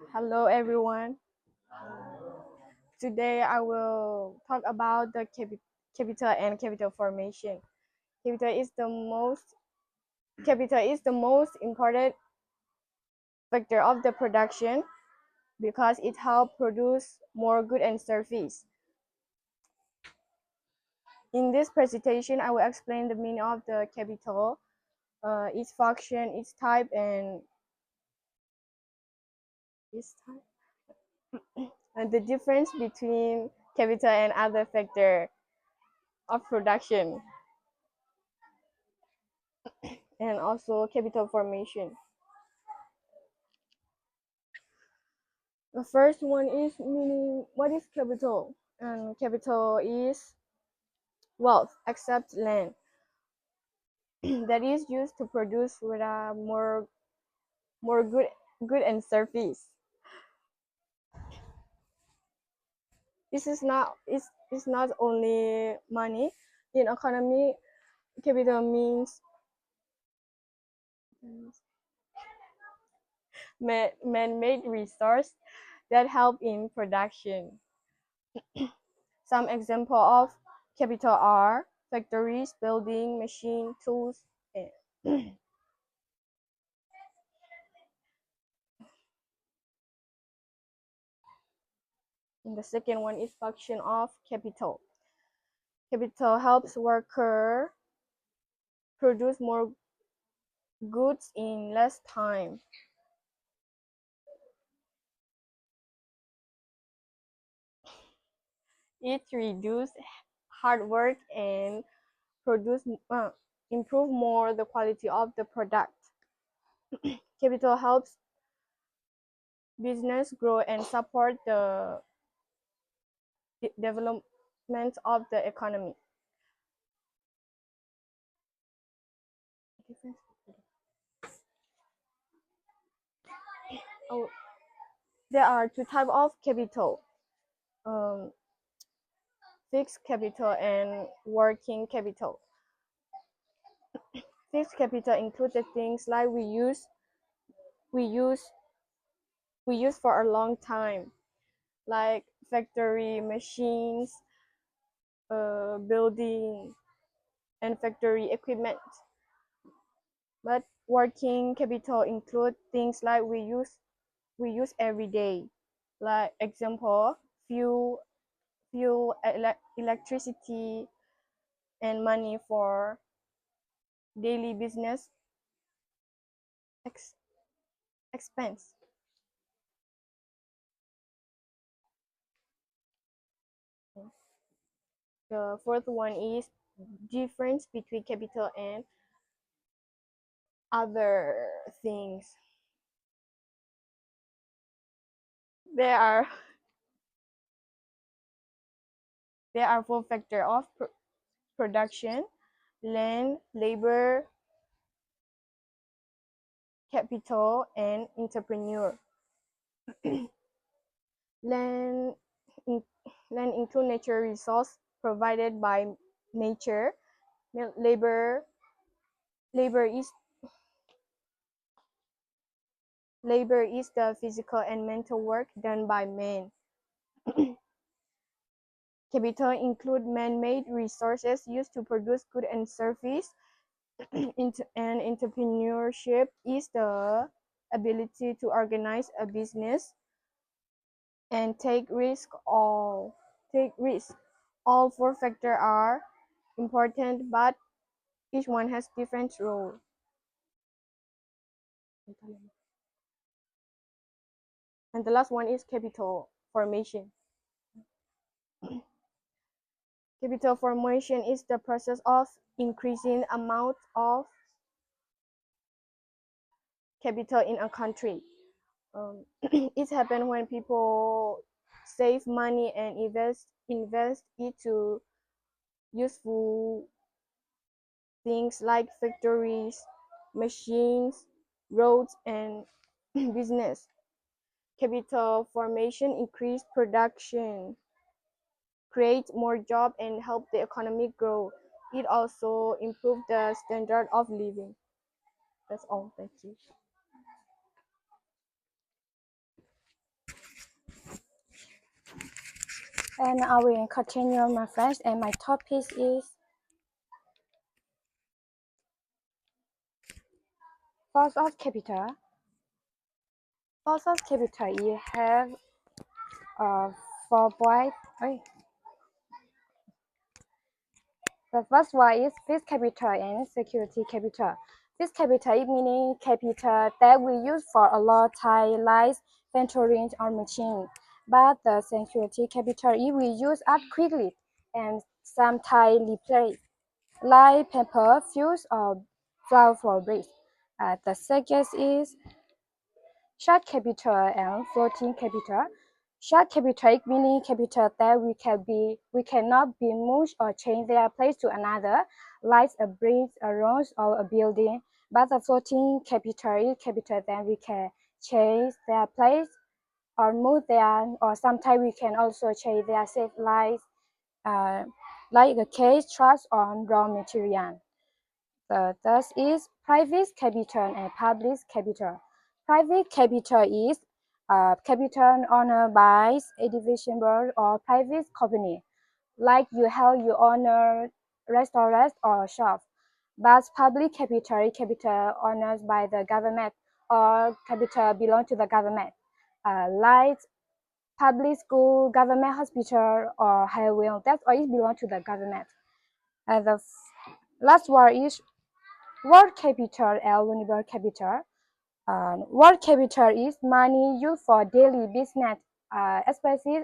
Hello, everyone. Today I will talk about the capital and capital formation. Capital is the most capital is the most important factor of the production because it helps produce more good and service. In this presentation, I will explain the meaning of the capital, its function, its type, and the difference between capital and other factor of production, and also capital formation. The first one is meaning what is capital? And capital is wealth, except land, that is used to produce with a more good and service. This is not only money. In economy, capital means man-made resource that help in production. Some example of capital are factories, building, machine, tools, and and the second one is function of capital. Capital helps worker produce more goods in less time. It reduces hard work and produce improve more the quality of the product. Capital helps business grow and support the development of the economy. Oh, there are two types of capital, um, fixed capital and working capital. Fixed capital includes the things like we use we use for a long time, like factory machines, building, and factory equipment. But working capital include things like we use every day, like example electricity, and money for daily business ex- expense. The fourth one is difference between capital and other things. There are there are four factors of production: land, labor, capital, and entrepreneur. Land, in, land include natural resource provided by nature. Labor labor is labor is the physical and mental work done by men. Capital include man-made resources used to produce goods and service. And entrepreneurship is the ability to organize a business and take risk. All four factors are important, but each one has different role. And the last one is capital formation. Capital formation is the process of increasing amount of capital in a country. It happens when people save money and invest it to useful things like factories, machines, roads, and business. Capital formation increase production, create more jobs, and help the economy grow. It also improve the standard of living. That's all. Thank you. And I will continue my French, and my topic is force of capital. Force of capital you have uh, 4 points. The first one is fixed capital and security capital. Fixed capital is meaning capital that we use for a long time, like venturing or machine. But the security capital is we use up quickly and sometimes replace, like paper, fuels, or flour for bricks. The second is short capital and floating capital. Short capital meaning capital that we cannot be moved or change their place to another, like a bridge, a road, or a building. But the floating capital is capital that we can change their place or move their, or sometimes we can also change their shape, uh, like the case trust on raw material. The third is private capital and public capital. Private capital is capital owned by individual or private company, like you have your own restaurant or shop. But public capital owned by the government or capital belong to the government, like public school, government hospital, or highway. That all belong to the government. The last one is world capital and renewable capital. World capital is money used for daily business, especially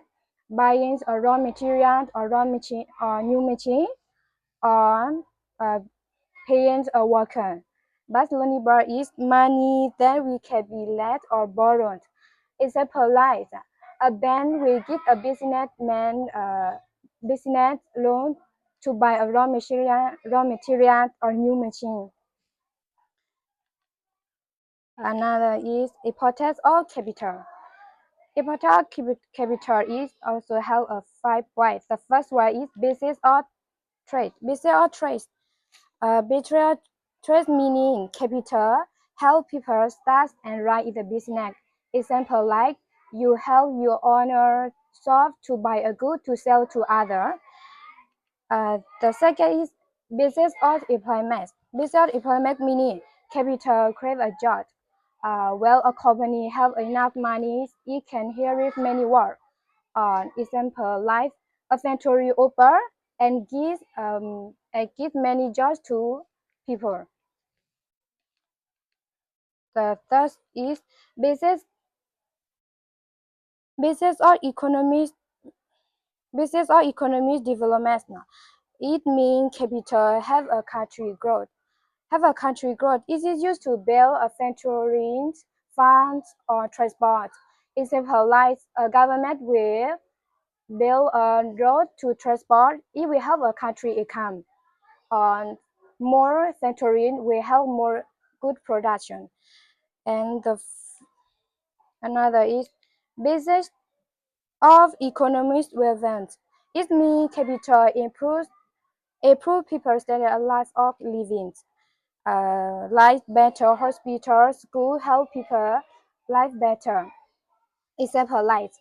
buying a raw material or raw machine or new machine or uh, paying a worker. But renewable is money that we can be lent or borrowed. Example like a bank will give a businessman business loan to buy a raw material or new machine. Another is importance of capital. Importance of capital is also held of 5 points. The first one is business or trade. Business or trade. Business trade meaning capital help people start and run in the business. Example like you help your owner shop to buy a good to sell to other. The second is business or employment. Business employment meaning capital create a job. Well, a company have enough money, it can inherit many work. Example, like a factory open and give many jobs to people. The third is business business or economy business or economy development. It means capital have a country growth. Have a country growth. It is used to build a factories, farms, or transport. Example, like a government will build a road to transport. It will help a country income. On more factories will help more good production. And another is business of economic relevance. It means capital improve people's standard of life of living. Like better hospitals, school help people life better. Example like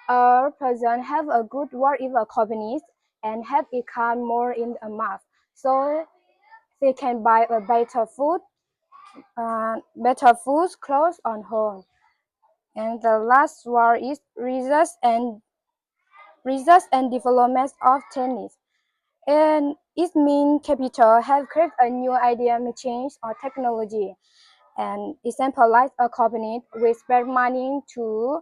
a person have a good work in a company and have income more in a month, so they can buy a better food, clothes, on home. And the last one is research and development of tennis. And it means capital have created a new idea, machine, or technology. And example like a company will spend money to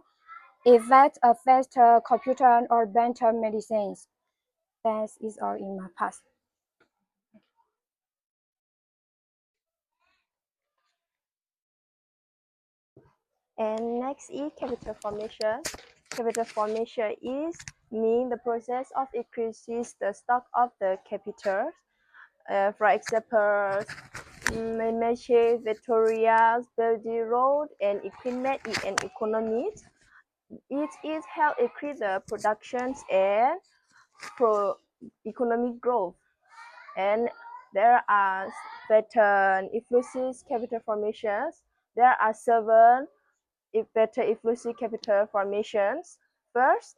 invent a faster computer or better medicines. That is all in my past. And next is capital formation. Capital formation is mean the process of increases the stock of the capital. For example, machines, materials, building road, and equipment in an economy. It is help increase the productions and pro economic growth. And there are better influences capital formations. There are seven better influence capital formations. First,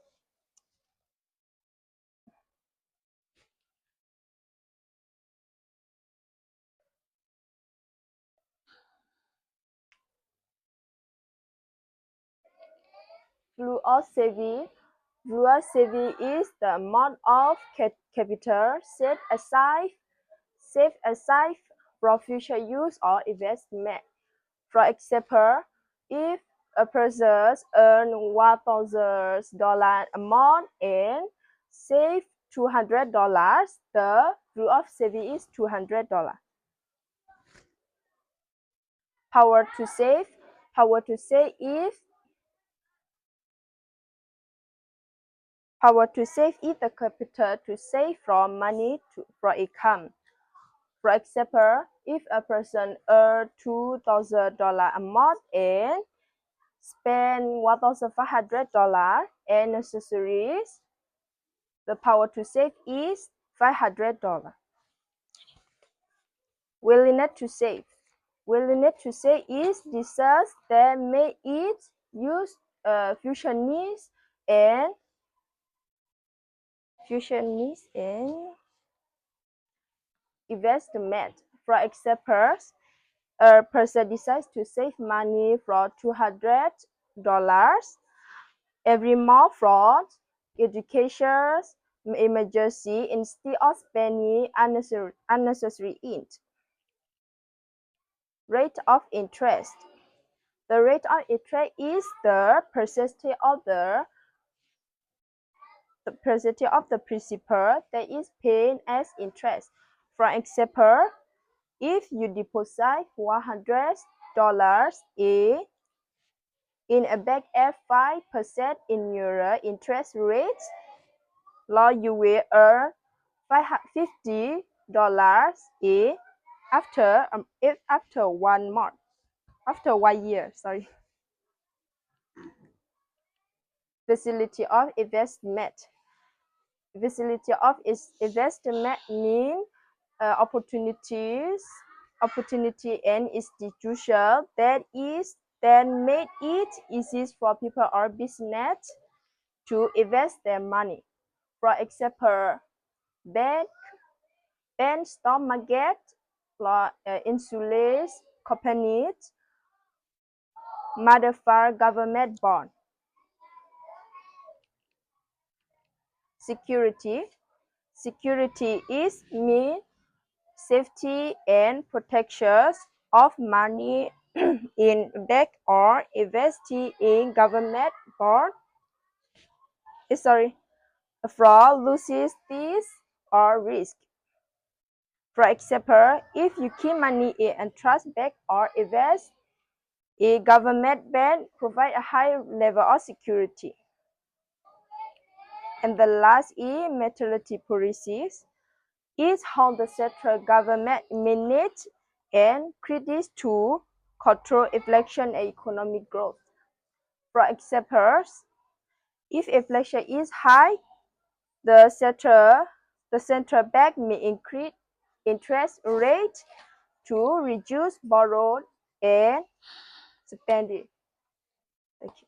Flow saving. Flow saving is the amount of capital set aside for future use or investment. For example, if a person earns $1,000 a month and save $200, the rule of saving is $200. Power to save. Power to save is the capital to save from money for income. For example, if a person earns $2,000 a month and spend $1,500 and necessaries, the power to save is $500. Willingness to save. Willingness to save is desires that make it use future needs and investment. For example, a person decides to save money for $200 every month for education emergency instead of spending unnecessary it. Rate of interest. The rate of interest is the percentage of the principal that is paid as interest. For example, if you deposit $100 in a bank at 5% in your interest rate, you will earn $50 after 1 month. After 1 year, sorry. Facility of investment. Facility of investment means opportunity and institution that make it easy for people or business to invest their money. For example, bank, stock market, insurance companies, modified government bond. Security. Security is mean safety and protection of money in bank or investing in government bond. Fraud, losses or risk. For example, if you keep money in a trust bank or invest in government bond, provide a high level of security. And the last is monetary policies. Is how the central government manage and credits to control inflation and economic growth. For example, if inflation is high, the central bank may increase interest rate to reduce borrowed and spending. Thank you.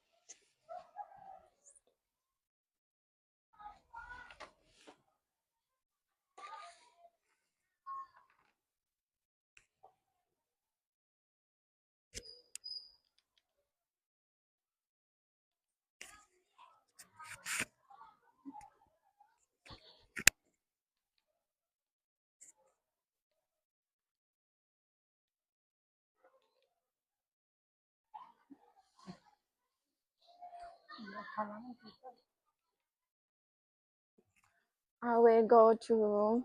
I will go to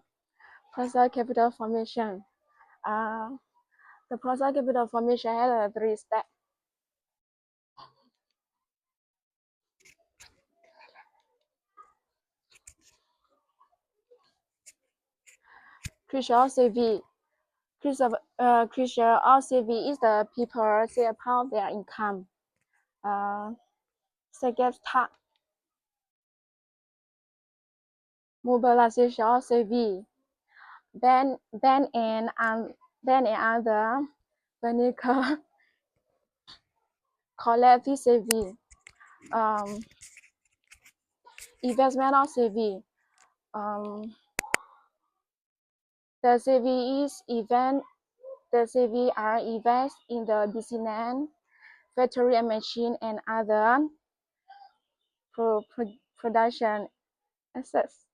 process capital formation. The process capital formation has 3 steps. Crucial CV. Crucial CV is the people say about their income. Second step. Mobilization of CV. Ban and other vehicle collect CV. Investment of CV. The CV is event. The CV are events in the business, factory and machine and other production assets.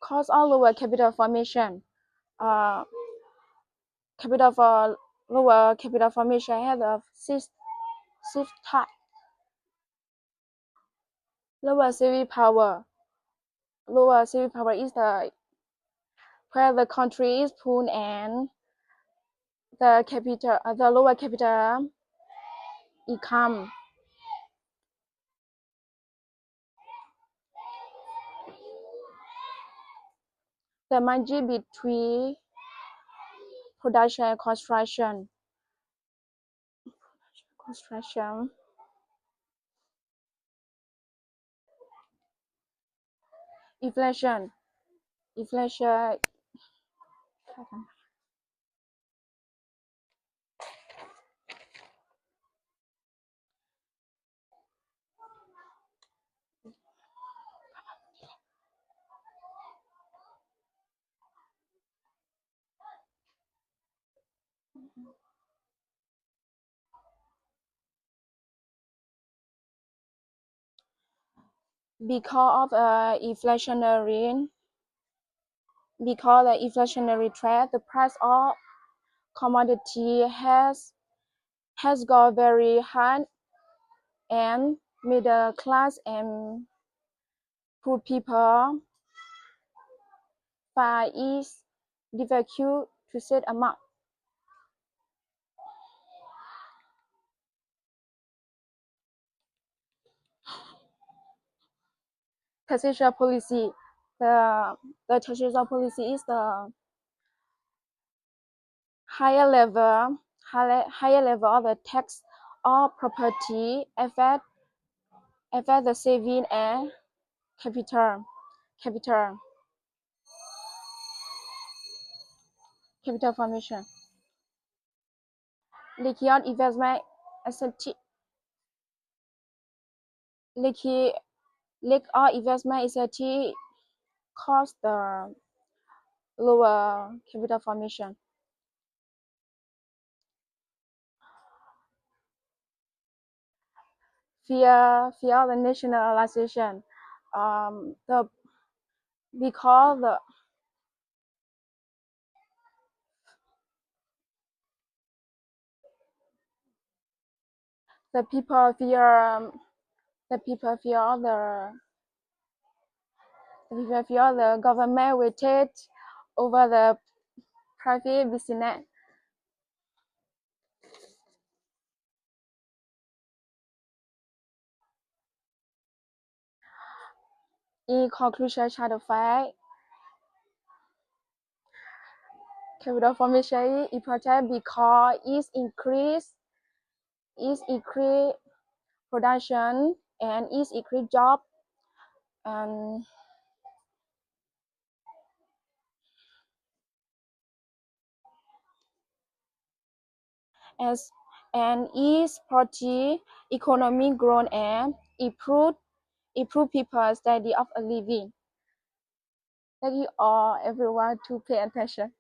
Cost of lower capital formation. Capital for lower capital formation has a six type. Lower saving power. Lower saving power is the where the country is poor and the lower capital income. The margin between production and construction. Inflation. Because the inflationary trend, the price of commodity has gone very high, and middle class and poor people find it difficult to set amount. Taxation policy. The taxation policy is the higher level of the tax or property affect the saving and capital formation. Liquid investment asset. Liquid or investment asset cause the lower capital formation. Fear of the nationalization. Because the people fear the government will take over the private business. In conclusion, chapter 5, capital formation is important because it increase production and it increase job and is support economic growth and improve people's standard of living. Thank you all everyone to pay attention.